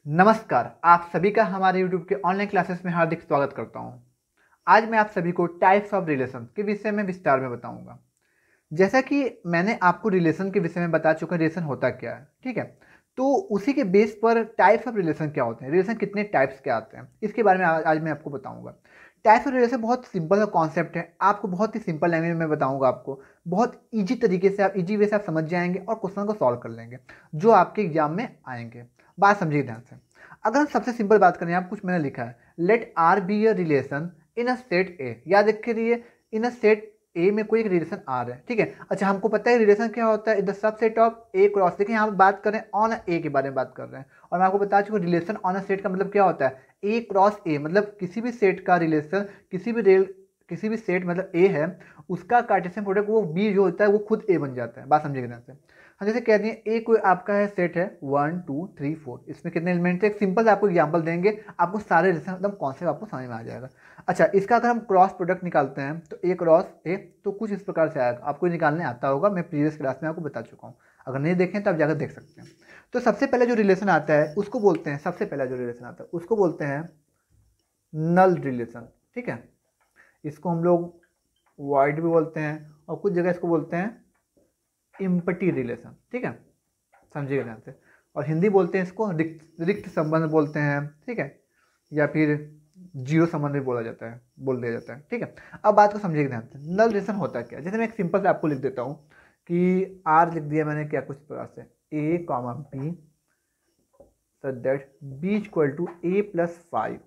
नमस्कार, आप सभी का हमारे YouTube के ऑनलाइन क्लासेस में हार्दिक स्वागत करता हूं। आज मैं आप सभी को टाइप्स ऑफ रिलेशन के विषय में विस्तार में बताऊंगा। जैसा कि मैंने आपको रिलेशन के विषय में बता चुका, रिलेशन होता क्या है, ठीक है। तो उसी के बेस पर टाइप्स ऑफ रिलेशन क्या होते हैं, रिलेशन कितने टाइप्स के आते हैं, इसके बारे में आज मैं आपको बताऊंगा। टाइप्स ऑफ रिलेशन बहुत सिंपल कॉन्सेप्ट है, आपको बहुत ही सिंपल लैंग्वेज में बताऊंगा। आपको बहुत ईजी तरीके से, आप ईजी वे से आप समझ जाएंगे और क्वेश्चन को सॉल्व कर लेंगे जो आपके एग्जाम में आएंगे। बात समझिए ध्यान से। अगर हम सबसे सिंपल बात करें, आप कुछ मैंने लिखा है, let R be a relation in a set A. याद रखिए, इन अ सेट ए में कोई एक रिलेशन आर है, ठीक है। अच्छा, हमको पता है रिलेशन क्या होता है, the subset of A cross. देखिए यहाँ बात करें ऑन ए के बारे में बात कर रहे हैं, और मैं आपको बता चुका रिलेशन ऑन अ सेट का मतलब क्या होता है, ए क्रॉस ए। मतलब किसी भी सेट का रिलेशन, किसी भी सेट मतलब ए है, उसका कार्टेशियन प्रोडक्ट वो बी जो होता है वो खुद ए बन जाता है। बात समझिए ध्यान से। हम जैसे कहते हैं ए कोई आपका है सेट है 1 2 3 4, इसमें कितने एलिमेंट है। एक सिंपल आपको एग्जांपल देंगे, आपको सारे रिलेशन एकदम कॉन्सेप्ट आपको समझ में आ जाएगा। अच्छा, इसका अगर हम क्रॉस प्रोडक्ट निकालते हैं तो ए क्रॉस ए तो कुछ इस प्रकार से आएगा। आपको निकालने आता होगा, मैं प्रीवियस क्लास में आपको बता चुका हूँ। अगर नहीं देखें तो आप जाकर देख सकते हैं। तो सबसे पहले जो रिलेशन आता है उसको बोलते हैं, सबसे पहला जो रिलेशन आता है उसको बोलते हैं नल रिलेशन, ठीक है। इसको हम लोग वाइड भी बोलते हैं, और कुछ जगह इसको बोलते हैं इम्पटी रिलेशन, ठीक है। समझिएगा ध्यान से। और हिंदी बोलते हैं इसको रिक्त रिक्त संबंध बोलते हैं, ठीक है, या फिर जीरो संबंध भी बोला जाता है, बोल दिया जाता है, ठीक है। अब बात को समझिएगा ध्यान से, नल रिलेशन होता है क्या। जैसे मैं एक सिंपल से आपको लिख देता हूँ कि आर लिख दिया मैंने क्या, कुछ प्रकार से a comma b such that b equal to a plus 5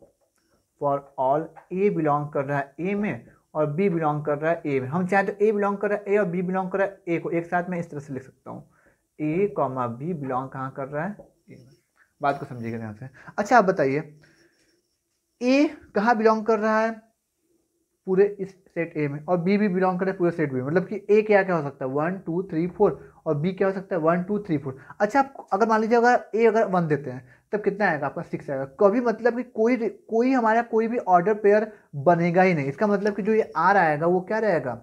for all a belong कर रहा है ए में और बी बिलोंग कर रहा है ए में। हम चाहे तो ए बिलोंग कर रहा है ए और बी बिलोंग कर रहा है ए को एक साथ में इस तरह से लिख सकता हूँ, ए कॉमा बी बिलोंग कहाँ कर रहा है, ए में। बात को समझिएगा ध्यान से। अच्छा, आप बताइए ए कहाँ बिलोंग कर रहा है, पूरे इस सेट ए में, और बी भी बिलोंग करे पूरे सेट बी में। मतलब कि ए क्या क्या हो सकता है 1 2 3 4, और बी क्या हो सकता है 1 2 3 4। अच्छा, आप अगर मान लीजिए अगर ए अगर 1 देते हैं तब कितना आएगा आपका 6 आएगा। कभी मतलब कि कोई कोई हमारा कोई भी ऑर्डर पेयर बनेगा ही नहीं। इसका मतलब कि जो ये आर आएगा वो क्या रहेगा,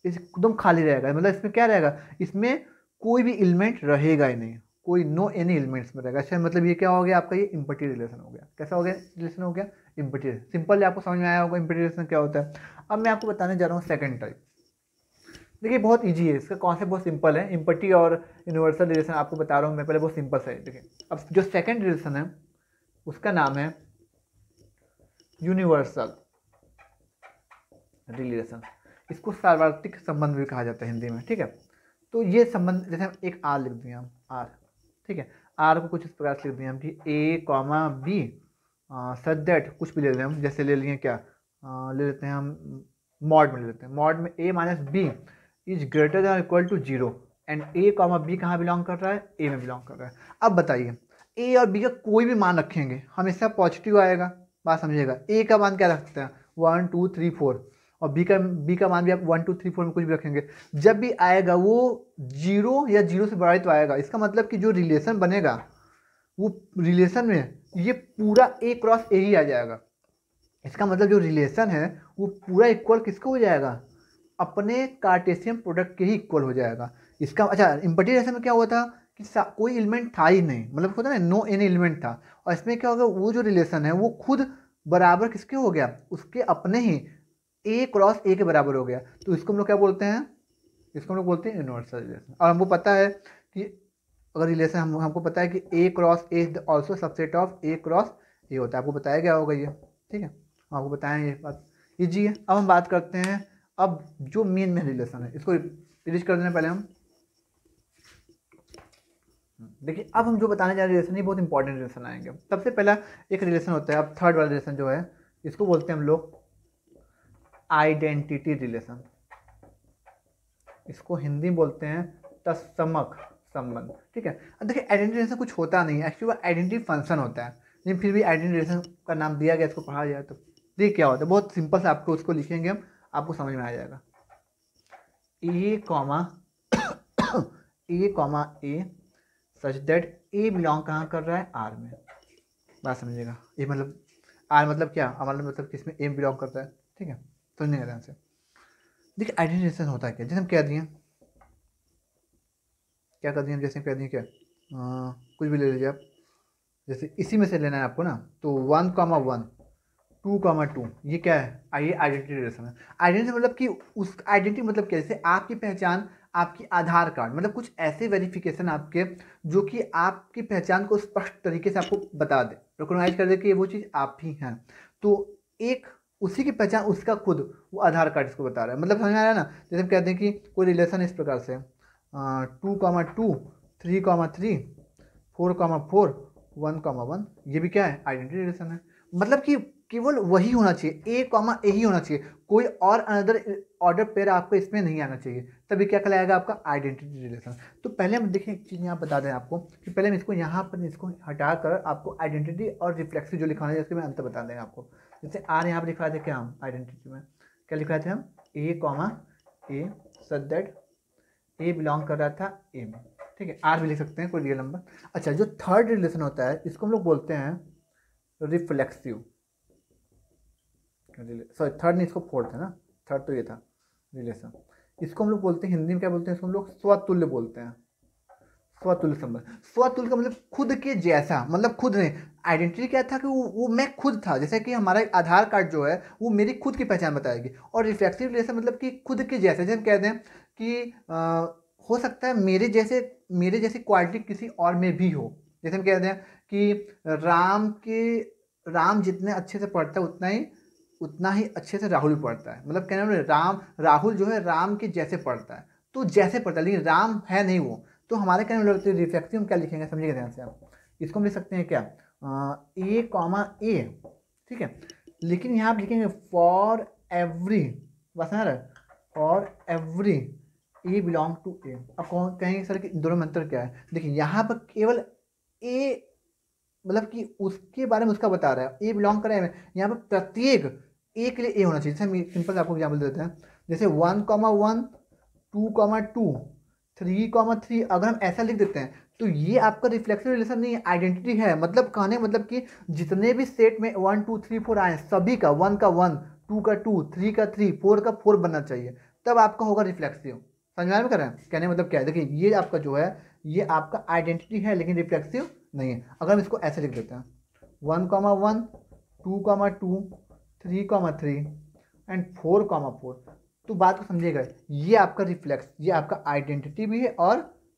एकदम खाली रहेगा। मतलब इसमें क्या रहेगा, इसमें कोई भी एलिमेंट रहेगा ही नहीं, कोई नो एनी एलिमेंट्स में रहेगा। अच्छा, मतलब ये क्या हो गया आपका, ये इम्पटी रिलेशन हो गया। कैसा हो गया रिलेशन, हो गया इम्पटी। सिंपल आपको समझ में आया होगा इम्पटी रिलेशन क्या होता है। अब मैं आपको बताने जा रहा हूँ सेकंड टाइप। देखिए बहुत इजी है, इसका कॉन्सेप्ट बहुत सिंपल है। इम्पटी और यूनिवर्सल रिलेशन आपको बता रहा हूँ मैं, पहले बहुत सिंपल सा है। देखिए अब जो सेकंड रिलेशन है उसका नाम है यूनिवर्सल रिलेशन। इसको सार्वत्रिक संबंध भी कहा जाता है हिंदी में, ठीक है। तो ये संबंध, जैसे हम एक आर लिख दिए, हम आर, ठीक है। आर को कुछ इस प्रकार से लिख दिए हम कि ए कॉमा बी सच दैट, कुछ भी ले लें हम, जैसे ले लिए क्या, ले लेते हैं हम मॉड में ले लेते हैं, मॉड में a minus b is greater than equal to zero, and a comma b कहाँ बिलोंग कर रहा है, ए में बिलोंग कर रहा है। अब बताइए ए और बी का कोई भी मान रखेंगे हमेशा पॉजिटिव आएगा। बात समझिएगा, ए का मान क्या रख सकते हैं 1 2 3 4, और बी का मान भी आप 1 2 3 4 में कुछ भी रखेंगे, जब भी आएगा वो जीरो या जीरो से बड़ा ही तो आएगा। इसका मतलब कि जो रिलेशन बनेगा वो रिलेशन में ये पूरा ए क्रॉस ए ही आ जाएगा। इसका मतलब जो रिलेशन है वो पूरा इक्वल किसको हो जाएगा, अपने कार्टेशियन प्रोडक्ट के ही इक्वल हो जाएगा। इसका अच्छा, इम्पटी रिलेशन में क्या हुआ था कि कोई एलिमेंट था ही नहीं, मतलब होता है ना नो एनी एलिमेंट था। और इसमें क्या होगा, वो जो रिलेशन है वो खुद बराबर किसके हो गया, उसके अपने ही ए क्रॉस ए के बराबर हो गया। तो इसको हम लोग क्या बोलते हैं, इसको हम लोग बोलते हैं यूनिवर्सल रिलेशन। और हमको पता है कि अगर रिलेशन हमको पता है कि A cross A is also subset of A cross A होता है। आपको बताया गया होगा ये, ठीक है, हम आपको बताएं ये बात इजी है। अब हम बात करते हैं अब जो मेन में रिलेशन है, इसको फिनिश कर देना पहले हम। देखिए अब हम जो बताने जा रहे रिलेशन, ये बहुत इंपॉर्टेंट रिलेशन आएंगे। सबसे पहला एक रिलेशन होता है, अब थर्ड वाला रिलेशन जो है इसको बोलते हैं हम लोग आइडेंटिटी रिलेशन। इसको हिंदी में बोलते हैं तत्समक संबंध, ठीक है। अब देखिए आइडेंटिटी रिलेशन कुछ होता नहीं है, एक्चुअली आइडेंटिटी फंक्शन होता है, लेकिन फिर भी आइडेंटिटी रिलेशन का नाम दिया गया, इसको पढ़ा जाए तो देखिए क्या होता है। बहुत सिंपल से आपको उसको लिखेंगे हम, आपको समझ में आ जाएगा। A comma a such that a belong कहाँ कर रहा है, आर में। बात समझिएगा, ये मतलब आर मतलब क्या, हमारा मतलब किसमें ए बिलोंग करता है, ठीक है। समझने का ध्यान से। देखिए आइडेंटिटी रिलेशन होता है क्या, जैसे हम कह दिए, क्या कर दिए हम, जैसे कह दिए क्या कुछ भी ले लीजिए आप, जैसे इसी में से लेना है आपको ना, तो 1,1 2,2 ये क्या है, ये आइडेंटिटी रिलेशन है। आइडेंटिटी मतलब कि उस आइडेंटिटी मतलब क्या, जैसे आपकी पहचान, आपकी आधार कार्ड, मतलब कुछ ऐसे वेरिफिकेशन आपके जो कि आपकी पहचान को स्पष्ट तरीके से आपको बता दे, रिकॉग्नाइज कर दे कि वो चीज़ आप ही हैं। तो एक उसी की पहचान उसका खुद वो आधार कार्ड इसको बता रहा है। मतलब समझ में आ रहा है ना। जैसे हम कहते हैं कि कोई रिलेशन इस प्रकार से 2,2 3,3 4,4 1,1, ये भी क्या है, आइडेंटिटी रिलेशन है। मतलब कि केवल वही होना चाहिए, ए कॉमा ए ही होना चाहिए, कोई और अनदर ऑर्डर पेयर आपको इसमें नहीं आना चाहिए, तभी क्या कहलाएगा आपका आइडेंटिटी रिलेशन। तो पहले हम देखें एक चीज़ यहाँ बता दें आपको कि पहले हम इसको यहाँ पर इसको हटा कर आपको आइडेंटिटी और रिफ्लेक्सिव जो लिखाना है इसके मैं अंतर बता देंगे आपको। जैसे आर यहाँ पर लिखा थे क्या, हम आइडेंटिटी में क्या लिखा थे हम, a comma a such that a belong कर रहा था ए में, ठीक है। आर भी लिख सकते हैं कोई रियल नंबर। अच्छा, जो थर्ड रिलेशन होता है इसको हम लोग बोलते हैं रिफ्लेक्सिव, सॉरी थर्ड नहीं, इसको फोर्थ है ना, थर्ड तो ये था रिलेशन। इसको हम लोग बोलते हैं हिंदी में क्या बोलते हैं, इसको हम लोग स्वतुल्य बोलते हैं, स्वतुल्य संबंध। स्वतुल्य का मतलब खुद के जैसा, मतलब खुद नहीं। आइडेंटिटी क्या था कि वो मैं खुद था, जैसे कि हमारा आधार कार्ड जो है वो मेरी खुद की पहचान बताएगी। और रिफ्लेक्सिव रिलेशन मतलब कि खुद के जैसे, जैसे हम कहते हैं कि हो सकता है मेरे जैसी क्वालिटी किसी और में भी हो। जैसे हम कहते हैं कि राम जितने अच्छे से पढ़ता है उतना ही अच्छे से राहुल भी पढ़ता है। मतलब कहने में राहुल जो है राम के जैसे पढ़ता है, तो जैसे पढ़ता है, लेकिन राम है नहीं वो। तो हमारे कहने में लगता है रिफ्लेक्सिव हम क्या लिखेंगे, समझिएगा ध्यान से आप। इसको हम लिख सकते हैं क्या, ए कॉमा ए, ठीक है। लेकिन यहाँ आप लिखेंगे फॉर एवरी, बस है for every a belong to A. अब कौन कहेंगे सर कि दोनों में अंतर क्या है, देखिए यहाँ पर केवल ए मतलब कि उसके बारे में उसका बता रहा है, ए बिलोंग करे में, यहाँ पर प्रत्येक ए के लिए ए होना चाहिए। जैसे हम सिंपल आपको एग्जाम्पल देते हैं, जैसे 1,1 2,2 3,3, अगर हम ऐसा लिख देते हैं तो ये आपका रिफ्लेक्सिव रिलेशन नहीं है, आइडेंटिटी है। मतलब कहने मतलब कि जितने भी सेट में 1 2 3 4 आए सभी का 1 का 1 2 का 2 3 का 3 4 का 4 बनना चाहिए, तब आपका होगा रिफ्लेक्सिव। समझ में कर रहे हैं कहने मतलब क्या है, देखिए ये आपका जो है ये आपका आइडेंटिटी है लेकिन रिफ्लेक्सिव नहीं है। अगर हम इसको ऐसे लिख देते हैं 1,1 2,2 3,3 एंड 4,4, तो बात को समझिएगा, ये आपका ये आपका आइडेंटिटी भी है और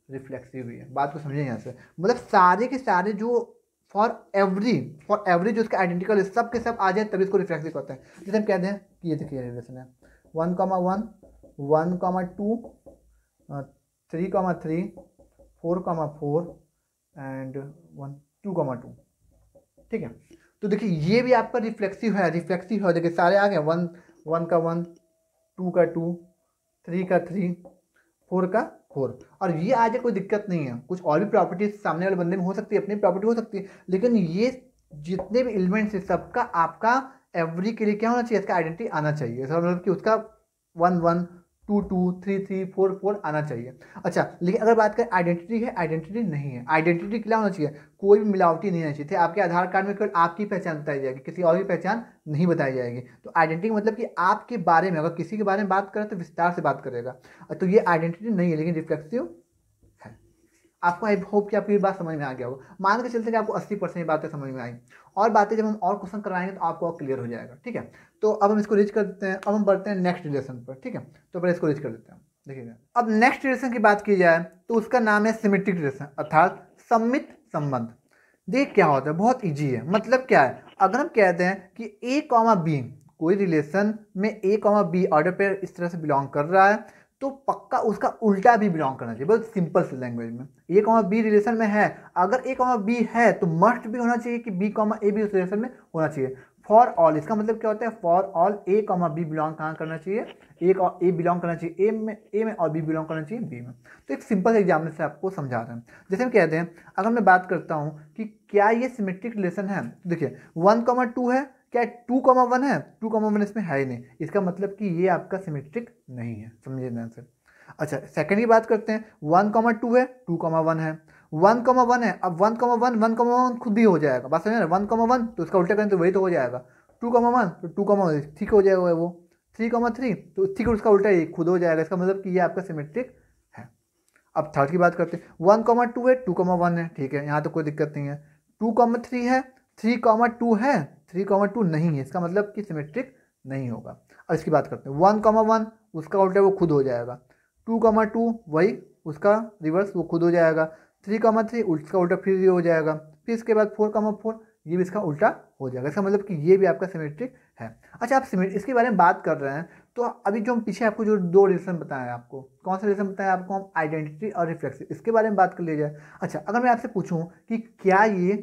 रिफ्लेक्सिव भी है। बात को समझिए यहाँ से, मतलब सारे के सारे जो फॉर एवरी जो इसका आइडेंटिकल सब के सब आ जाए तभी इसको रिफ्लेक्सिव कहते हैं। जैसे हम कहते हैं कि ये देखिए रिलेशन है 1,1 1,2 3,3 4,4 एंड 2,2, ठीक है। तो देखिए ये भी आपका रिफ्लेक्सिव है, देखिए सारे आ गए, 1 का 1 2 का 2 3 का 3 4 का 4, और ये आ जाए कोई दिक्कत नहीं है। कुछ और भी प्रॉपर्टीज सामने वाले बंदे में हो सकती है, अपनी प्रॉपर्टी हो सकती है, लेकिन ये जितने भी एलिमेंट्स है सबका आपका एवरी के लिए क्या होना चाहिए, इसका आइडेंटिटी आना चाहिए, मतलब कि उसका 1 1 2 2 3 3 4 4 आना चाहिए। अच्छा, लेकिन अगर बात करें आइडेंटिटी है, आइडेंटिटी नहीं है। आइडेंटिटी क्या होना चाहिए, कोई भी मिलावटी नहीं होनी चाहिए। आपके आधार कार्ड में केवल आपकी पहचान बताई जाएगी, किसी और की पहचान नहीं बताई जाएगी। तो आइडेंटिटी मतलब कि आपके बारे में, अगर किसी के बारे में बात करें तो विस्तार से बात करेगा, तो ये आइडेंटिटी नहीं है लेकिन रिफ्लेक्सिव है। आपको आई होप कि आपकी बात समझ में आ गया होगा। मान के चलते कि आपको 80% बातें समझ में आई, और बातें जब हम और क्वेश्चन करवाएंगे तो आपको और क्लियर हो जाएगा, ठीक है। तो अब हम इसको रीच कर देते हैं, अब हम बढ़ते हैं नेक्स्ट रिलेशन पर, ठीक है। तो पहले इसको रीच कर देते हैं, देखिएगा। अब नेक्स्ट रिलेशन की बात की जाए तो उसका नाम है सिमेट्रिक रिलेशन, अर्थात सममित संबंध। देख क्या होता है, बहुत ईजी है। मतलब क्या है, अगर हम कहते हैं कि ए कॉमा बी, कोई रिलेशन में ए कॉमा बी ऑर्डर पेयर इस तरह से बिलोंग कर रहा है, तो पक्का उसका उल्टा भी बिलोंग करना चाहिए। बहुत सिंपल सी लैंग्वेज में, ए कॉमा बी रिलेशन में है, अगर ए कॉमा बी है तो मस्ट भी होना चाहिए कि बी कॉमा ए भी उस रिलेशन में होना चाहिए। फॉर ऑल, इसका मतलब क्या होता है, for all A comma B belong कहाँ करना चाहिए, ए बिलोंग करना चाहिए ए में और बी बिलोंग करना चाहिए बी में। तो एक सिंपल एग्जाम्पल से आपको समझा रहे हैं। जैसे हम कहते हैं, अगर मैं बात करता हूँ कि क्या ये सिमेट्रिक रिलेशन है, तो देखिए 1,2 है, क्या 2,1 है, 2,1 इसमें है ही नहीं, इसका मतलब कि ये आपका सिमेट्रिक नहीं है, समझिए ध्यान से। अच्छा, सेकंड की बात करते हैं, 1,2 है, 2,1 है, 1,1 है, अब 1,1 खुद भी हो जाएगा, बात समझ रहे हैं, 1,1 तो उसका उल्टा करें तो वही तो हो जाएगा, 2,1 तो 2,1 ठीक हो जाएगा वो, 3,3 तो ठीक है उसका उल्टा ही खुद हो जाएगा, इसका मतलब कि ये आपका सिमेट्रिक है। अब थर्ड की बात करते हैं, 1,2 है, 2,1 है, ठीक है, यहाँ तो कोई दिक्कत नहीं है, 2,3 है, 3,2 है, 3,2 नहीं है, इसका मतलब कि सिमेट्रिक नहीं होगा। अब इसकी बात करते हैं 1,1 उसका उल्टा वो खुद हो जाएगा, 2,2 वही उसका रिवर्स वो खुद हो जाएगा, 3,3 उसका उल्टा फिर ये हो जाएगा, फिर इसके बाद 4,4 ये भी इसका उल्टा हो जाएगा। इसका मतलब कि ये भी आपका सिमेट्रिक है। अच्छा, आप इसके बारे में बात कर रहे हैं तो अभी जो हम पीछे आपको जो दो रिलेशन बताए आपको, कौन सा रिलेशन बताया आपको हम, आइडेंटिटी और रिफ्लेक्सिव, इसके बारे में बात कर ली जाए। अच्छा, अगर मैं आपसे पूछूं कि क्या ये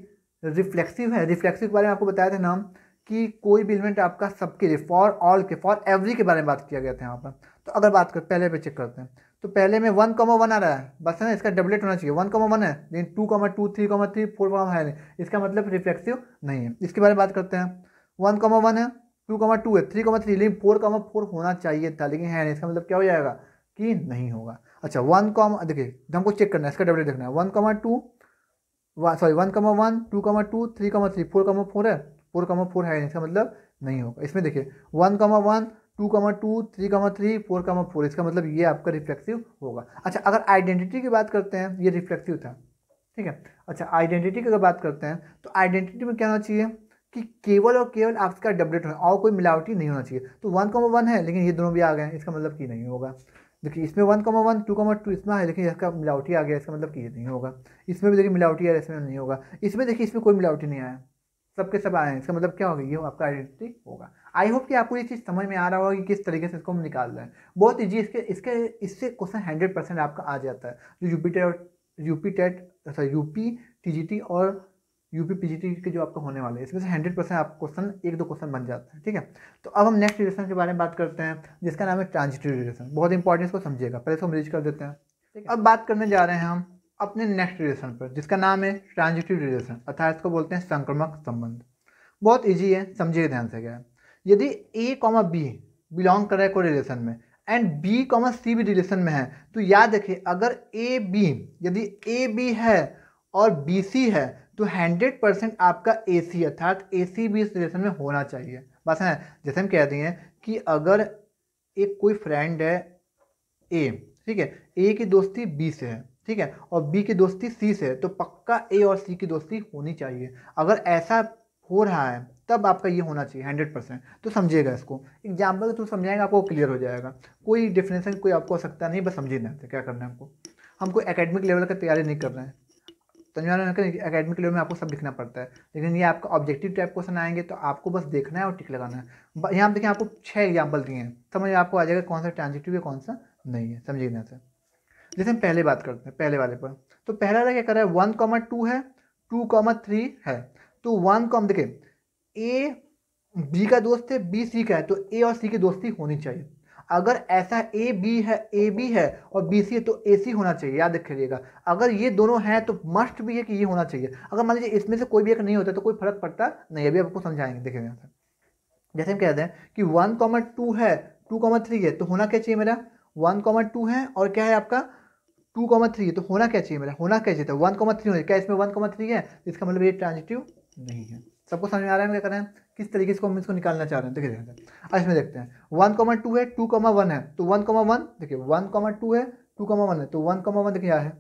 रिफ्लेक्सिव है, रिफ्लेक्सिव के बारे में आपको बताया था नाम कि कोई भी एलिमेंट आपका सबके लिए, फॉर ऑल के, फॉर एवरी के बारे में बात किया गया था यहाँ पर। तो अगर बात कर पहले पे चेक करते हैं तो पहले में 1,1 आ रहा है, बस है ना, इसका डबलेट होना चाहिए, 1,1 है, लेकिन 2,2 3,3 4 है नहीं, इसका मतलब रिफ्लेक्सिव नहीं है। इसके बारे में बात करते हैं, 1,1 है, 2,2 है, 3,3, लेकिन 4,4 होना चाहिए था लेकिन है नहीं, इसका मतलब क्या हो जाएगा कि नहीं होगा। अच्छा, 1, देखिए हमको चेक करना है, इसका डबलेट देखना है, 1,2 सॉरी 1,1 2,2 3,3 4,4 है, 4,4 है, इसका मतलब नहीं होगा। इसमें देखिए 1,1 2,2 3,3 4,4, इसका मतलब ये आपका रिफ्लेक्सिव होगा। अच्छा, अगर आइडेंटिटी की बात करते हैं, ये रिफ्लेक्सिव था, ठीक है। अच्छा, आइडेंटिटी की अगर बात करते हैं तो आइडेंटिटी में क्या होना चाहिए कि केवल और केवल आपका डबलेट होना और कोई मिलावटी नहीं होना चाहिए। तो 1,1 है लेकिन ये दोनों भी आ गए, इसका मतलब कि नहीं होगा। देखिए इसमें 1,1 2,2 इसमें है लेकिन इसका मिलावटी आ गया, इसका मतलब कि ये नहीं होगा। इसमें भी देखिए मिलावटी है, इसमें नहीं होगा। इसमें देखिए इसमें कोई मिलावटी नहीं आया, सबके सब आए हैं, इसका मतलब क्या होगा, ये आपका आइडेंटिटी होगा। आई होप कि आपको ये चीज़ समझ में आ रहा होगा कि किस तरीके से इसको हम निकाल रहे हैं। बहुत ईजी, इससे क्वेश्चन 100% आपका आ जाता है। जो यूपी टीजीटी और यूपी पीजीटी के जो आपका होने वाले हैं, इसमें से 100% आपको क्वेश्चन 1-2 क्वेश्चन बन जाता है, ठीक है। तो अब हम नेक्स्ट रिलेशन के बारे में बात करते हैं जिसका नाम है ट्रांजिटिव रिलेशन। बहुत इंपॉर्टेंट, इसको समझिएगा, पहले इसको हम रीच कर देते हैं, ठीक है। अब बात करने जा रहे हैं हम अपने नेक्स्ट रिलेशन पर जिसका नाम है ट्रांजिटिव रिलेशन, अर्थात इसको बोलते हैं संक्रामक संबंध। बहुत ईजी है, समझिए ध्यान से। क्या है, यदि A, B बिलोंग कर रहा है कोई रिलेशन में एंड B, C भी रिलेशन में है, तो याद रखिए अगर यदि A, B है और B, C है तो 100% आपका AC अर्थात AC भी इस रिलेशन में होना चाहिए। बस है, जैसे हम कह रहे हैं कि अगर एक कोई फ्रेंड है A, ठीक है, A की दोस्ती B से है, ठीक है, और B की दोस्ती C से है, तो पक्का A और C की दोस्ती होनी चाहिए। अगर ऐसा हो रहा है तब आपका ये होना चाहिए 100%। तो समझिएगा, इसको एग्जाम्पल तो समझाएगा, आपको क्लियर हो जाएगा। कोई डिफरेंशिएशन कोई आपको हो सकता नहीं, बस समझिए ना क्या करना है हमको एकेडमिक लेवल का तैयारी नहीं कर रहे हैं, एकेडमिक लेवल में आपको सब लिखना पड़ता है, लेकिन ये आपका ऑब्जेक्टिव टाइप क्वेश्चन आएंगे तो आपको बस देखना है और टिक लगाना है। यहाँ देखिए आपको 6 एग्जाम्पल दिए हैं, समझ आपको आ जाएगा कौन सा ट्रांजिटिव है कौन सा नहीं है, समझिए ना सर। जैसे हम पहले बात करते हैं पहले वाले पर, तो पहला वाला क्या कर रहा है, 1,2 है, 2,3 है, तो 1, देखिए A B का दोस्त है, B C का है, तो A और C की दोस्ती होनी चाहिए। अगर ऐसा A B है और B C है तो AC होना चाहिए, याद रखिएगा। अगर ये दोनों हैं तो मस्ट भी है कि ये होना चाहिए। अगर मान लीजिए इसमें से कोई भी एक नहीं होता तो कोई फर्क पड़ता नहीं, अभी आपको समझाएंगे, देखिए यहाँ से। जैसे हम कहते हैं कि 1,2 है, 2,3 है, तो होना क्या चाहिए मेरा, 1,2 है और क्या है आपका 2,3 है, तो होना क्या चाहिए मेरा, होना क्या चाहिए था 1,3 हो, क्या इसमें 1,3 है, इसका मतलब ये ट्रांजिटिव नहीं है। सबको समझ में आ रहा है हम क्या कर रहे हैं, किस तरीके से हम इसको निकालना चाह रहे हैं, देखिए अब इसमें देखते हैं 1,2 है, 2,1 है, तो 1,1 देखिए 1,2 है, 2,1 है, तो 1,1 देखिए क्या है,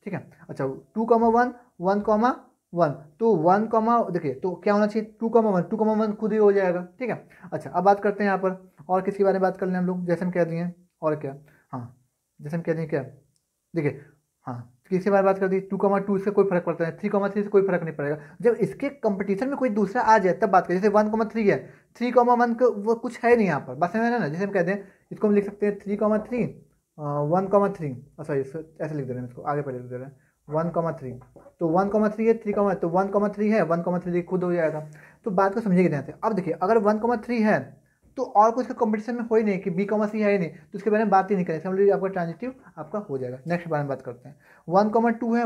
ठीक है। अच्छा 2,1 1,1 तो 1, देखिए तो क्या होना चाहिए 2,1 खुद ही हो जाएगा, ठीक है। अच्छा अब बात करते हैं यहाँ पर और किसके बारे में बात कर लें हम लोग, जैसे हम कह दिए और क्या, हाँ जैसे हम कह दिए क्या, देखिए हाँ किसके बारे में बात कर दी, 2,2 से कोई फर्क पड़ता है, 3,3 से कोई फर्क नहीं पड़ेगा। जब इसके कंपटीशन में कोई दूसरा आ जाए तब बात करें, जैसे 1,3 है, 3,1 का वो कुछ है नहीं यहाँ पर, बस समझ ना, जैसे हम कहते हैं इसको हम लिख सकते हैं 3,3 1,3 सॉरी ऐसे लिख दे रहे हैं, इसको आगे पहले लिख दे रहे हैं 1,3, तो 1,3 है 3, तो 1,3 है 1,3 खुद हो जाएगा। तो बात को समझिएगा ध्यान से। अब देखिए अगर 1,3 है तो और कुछ का कंपटीशन में हो ही नहीं कि B, C है ही नहीं, तो उसके बारे में बात ही नहीं करें, समझ आपका ट्रांजिटिव आपका हो जाएगा। नेक्स्ट बारे में बात करते हैं, 1,2 है,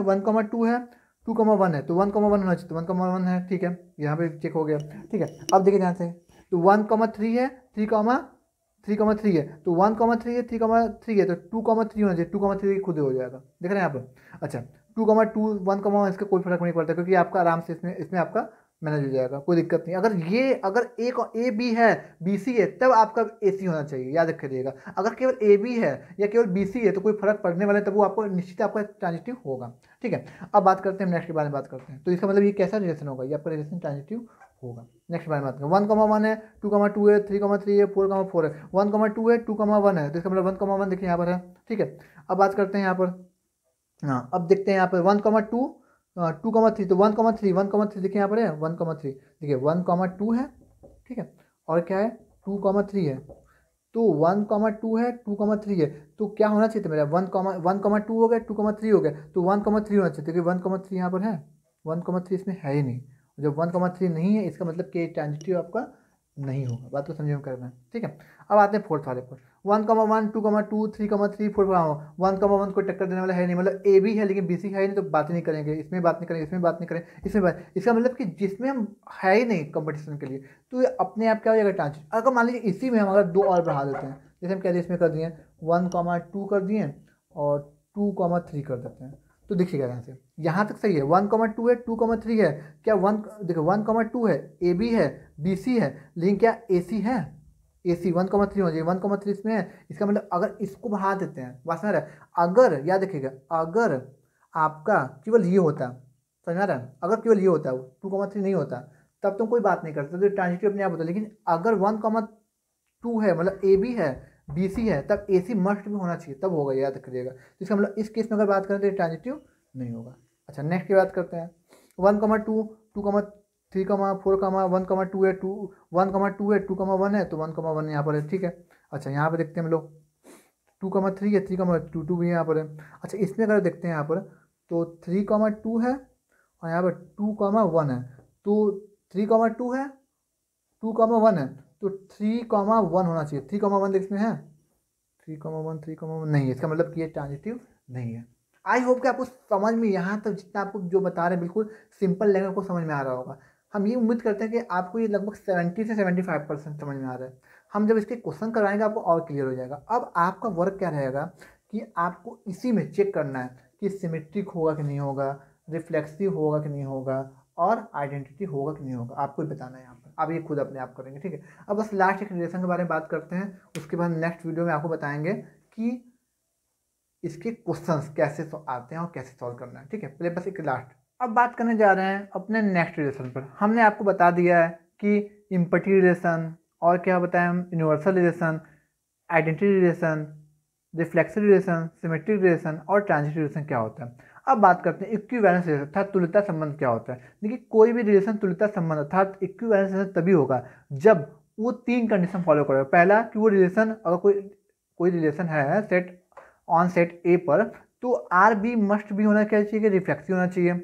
2,1 है, तो 1,1 होना चाहिए, तो 1,1 है, ठीक है, यहाँ पे चेक हो गया, ठीक है। अब देखिए ध्यान से, तो 1,3 है, 3,3 है, तो 1,3 है, 3,3 है, तो 2,3 होना चाहिए, 2,3 खुद हो जाएगा, देख रहे हैं यहाँ पर। अच्छा 2,2 1,1 इसका कोई फर्क नहीं पड़ता क्योंकि आपका आराम से इसमें आपका मैनेज हो जाएगा, कोई दिक्कत नहीं। अगर ए बी है, बी सी है, तब आपका ए सी होना चाहिए, याद रखिएगा। अगर केवल ए बी है या केवल बी सी है तो कोई फर्क पड़ने वाला है, तब वो आपको निश्चित आपका ट्रांजिटिव होगा। ठीक है, अब बात करते हैं नेक्स्ट के बारे में बात करते हैं। तो इसका मतलब ये कैसा रिलेशन होगा, ये आपका रिलेशन ट्रांजिटिव होगा। नेक्स्ट बारे में बात करें, 1,1 है, 2,2 है, 3,3 है, 4,4 है। 1,2 है, 2,1 है, तो इसका मतलब 1,1 देखिए यहाँ पर है। ठीक है, अब बात करते हैं यहाँ पर, हाँ अब देखते हैं यहाँ पर 1,2 2,3, तो 1,3 देखिए यहाँ पर है 1,3, देखिए 1,2 है। ठीक है, और क्या है 2,3 है, तो 1,2 है 2,3 है, तो क्या होना चाहिए था मेरा 1,2 हो गया 2,3 हो गया, तो 1,3 होना चाहिए, क्योंकि 1,3 यहाँ पर है, 1,3 इसमें है ही नहीं। जब 1,3 नहीं है इसका मतलब कि ट्रांजिटिव आपका नहीं होगा। बात को समझे में करना है। ठीक है, अब आते हैं फोर्थ वाले पर, 1,1 2,2 3,3 4 1,1 को टक्कर देने वाला है नहीं, मतलब ए भी है लेकिन बी सी है ही नहीं, तो बात ही नहीं करेंगे, इसमें बात नहीं करेंगे, इसमें बात नहीं करेंगे, इसमें बात, इसका मतलब कि जिसमें हम है ही नहीं कंपटीशन के लिए, तो ये अपने आप क्या हो जाएगा ट्रांजिटिव। अगर मान लीजिए इसी में हम अगर 2 और बढ़ा देते हैं, जैसे हम कह दिए इसमें कर दिए 1,2 कर दिए और 2,3 कर देते हैं, तो देखिएगा यहाँ तक सही है, 1,2 है 2,3 है, क्या 1 देखो 1,2 है, ए बी है, बी सी है, लेकिन क्या ए सी है, ए सी 1,3 हो जाएगी, 1,3 इसमें है। इसका मतलब अगर इसको बढ़ा देते हैं, बात समझ रहा है, अगर याद रखिएगा, अगर आपका केवल ये होता, समझ रहा है, अगर केवल ये होता 2,3 नहीं होता, तब तो कोई बात नहीं करते, तो ट्रांजिटिव अपने आप होता। लेकिन अगर 1,2 है, मतलब ए बी है, बी सी है, तब ए सी मस्ट भी होना चाहिए, तब होगा, याद रखिएगा। तो इसका मतलब इस केस में अगर बात करें तो ये ट्रांजिटिव नहीं होगा। अच्छा, नेक्स्ट की बात करते हैं, 1,2 2,3 4 1,2 है 1,2 है 2,1 है, तो 1,1 यहाँ पर है। ठीक है, अच्छा यहाँ पर देखते हैं हम लोग 2,3 है 3,2 भी यहाँ पर है। अच्छा, इसमें अगर देखते हैं यहाँ पर, तो 3,2 है और यहाँ पर 2,1 है, तो 3,2 है 2,1 है, तो 3,1 होना चाहिए, 3,1 इसमें है, 3,1 नहीं है, इसका मतलब कि ये ट्रांजिटिव नहीं है। आई होप कि आपको समझ में यहाँ तक जितना आपको जो बता रहे हैं बिल्कुल सिंपल लैंग्वेज को समझ में आ रहा होगा। हम ये उम्मीद करते हैं कि आपको ये लगभग 70 से 75% समझ में आ रहा है। हम जब इसके क्वेश्चन कराएंगे आपको और क्लियर हो जाएगा। अब आपका वर्क क्या रहेगा कि आपको इसी में चेक करना है कि सिमेट्रिक होगा कि नहीं होगा, रिफ्लेक्सिव होगा कि नहीं होगा, और आइडेंटिटी होगा कि नहीं होगा, आपको ही बताना है यहाँ पर। आप ये खुद अपने आप करेंगे। ठीक है, अब बस लास्ट एक रिलेशन के बारे में बात करते हैं, उसके बाद नेक्स्ट वीडियो में आपको बताएंगे कि इसके क्वेश्चंस कैसे आते हैं और कैसे सॉल्व करना है। ठीक है, पहले बस एक लास्ट, अब बात करने जा रहे हैं अपने नेक्स्ट रिलेशन पर। हमने आपको बता दिया है कि इम्पटी रिलेशन, और क्या बताया हम, universal relation, identity relation, reflexive relation, symmetric relation और ट्रांजिटिव रिलेशन क्या होता है। अब बात करते हैं इक्विवेलेंस रिलेशन अर्थात तुल्यता संबंध क्या होता है। देखिए, कोई भी रिलेशन तुल्यता संबंध अर्थात इक्विवेलेंस रिलेशन तभी होगा जब वो 3 कंडीशन फॉलो करेगा। पहला कि वो रिलेशन, अगर कोई रिलेशन है सेट ऑन सेट ए पर, तो आर बी मस्ट भी होना क्या चाहिए कि रिफ्लेक्सिव होना चाहिए,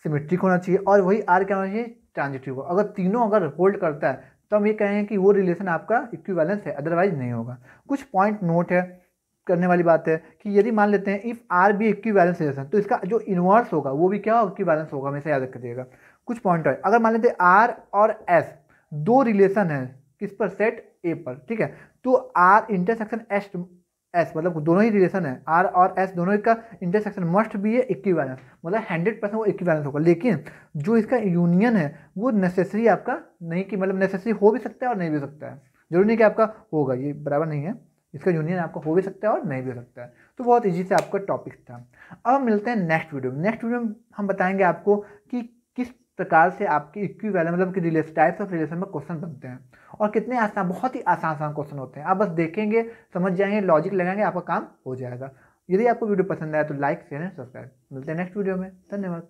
सिमेट्रिक होना चाहिए, और वही आर क्या होना चाहिए, ट्रांजिटिव हो। अगर तीनों अगर होल्ड करता है तो हम ये कहेंगे कि वो रिलेशन आपका इक्विवेलेंस है, अदरवाइज नहीं होगा। कुछ पॉइंट नोट है करने वाली बात है कि यदि मान लेते हैं if R B equivalence relation, तो इसका जो इनवर्स होगा वो भी क्या इक्विवेलेंस होगा, हमेशा याद रखिएगा। कुछ पॉइंट है, अगर मान लेते हैं आर और एस दो रिलेशन है किस पर, सेट ए पर, ठीक है, तो आर इंटरसेक्शन एस मतलब दोनों ही रिलेशन है, आर और एस दोनों का इंटरसेक्शन मस्ट भी है इक्विवेलेंस, मतलब 100% वो इक्विवेलेंस होगा। लेकिन जो इसका यूनियन है वो नेसेसरी आपका नहीं, कि मतलब नेसेसरी हो भी सकता है और नहीं भी सकता है, जरूरी नहीं कि आपका होगा, ये बराबर नहीं है। इसका यूनियन आपका हो भी सकता है और नहीं भी हो सकता है। तो बहुत ईजी से आपका टॉपिक था। अब मिलते हैं नेक्स्ट वीडियो में। नेक्स्ट वीडियो में हम बताएंगे आपको कि किस प्रकार से आपकी इक्विवेलेंस मतलब कि रिलेशन, टाइप्स ऑफ रिलेशन में क्वेश्चन बनते हैं और कितने आसान, बहुत ही आसान क्वेश्चन होते हैं। आप बस देखेंगे, समझ जाएंगे, लॉजिक लगाएंगे, आपका काम हो जाएगा। यदि आपको वीडियो पसंद आया तो लाइक, शेयर एंड सब्सक्राइब। मिलते हैं नेक्स्ट वीडियो में। धन्यवाद।